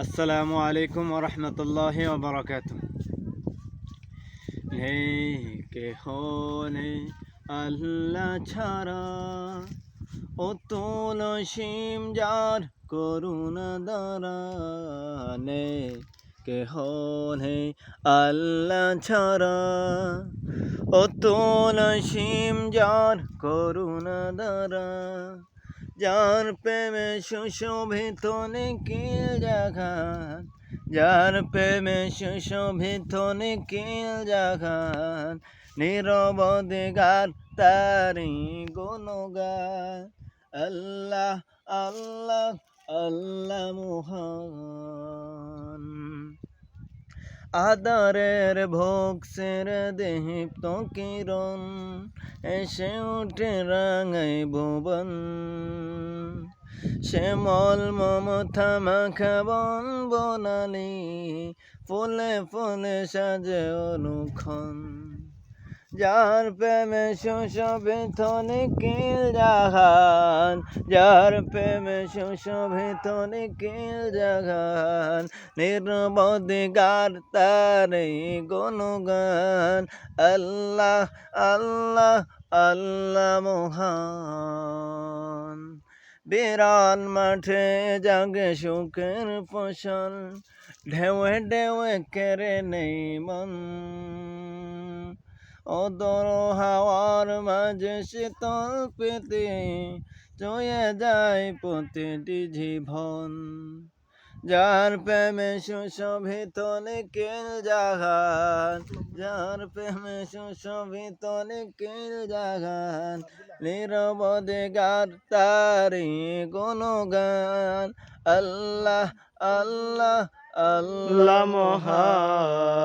আসসালামু আলাইকুম ওয়া রাহমাতুল্লাহি ওয়া বারাকাতুহু। নেই কেহ নেই আল্লাহ ছাড়া, অতুল অসীম যার করুণা দ্বারা। নেই কেহ নেই আল্লাহ ছাড়া, অতুল অসীম যার করুণা দ্বারা। যার প্রেমে সুশোভিত নিখিল জাগান, যার প্রেমে সুশোভিত নিখিল জাগান, নিরবধি গান তারি গুণগান। আল্লাহ আল্লাহ আল্লাহ মহান। আদারের ভোগ সেরে দীপ্ত কিরণ, এসে উঠে রাঙাই ভুবন। শ্যামল মমতা মাখা বন বনালি, ফুলে ফুলে সাজে অনুক্ষণ। যার প্রেমে সুশোভিত নিখিল জাহান, যার প্রেমে সুশোভিত নিখিল জাহান, নিরবধি গান তারে গুণগান। আল্লাহ আল্লাহ আল্লাহ মহান। বিরান মাঠে জাগে সুখের ফসল, ঢেউয়ে ঢেউয়ে কেড়ে নেই মন। অদর হাওয়ার মাঝে শীতল পেতে চয়ে যায় প্রতিটি জীবন। যার প্রেমে সুশোভিত নিখিল জাহান, যার প্রেমে সুশোভিত নিখিল জাহান, নিরবধি গান তারি গুণগান। আল্লাহ আল্লাহ আল্লাহ মহান।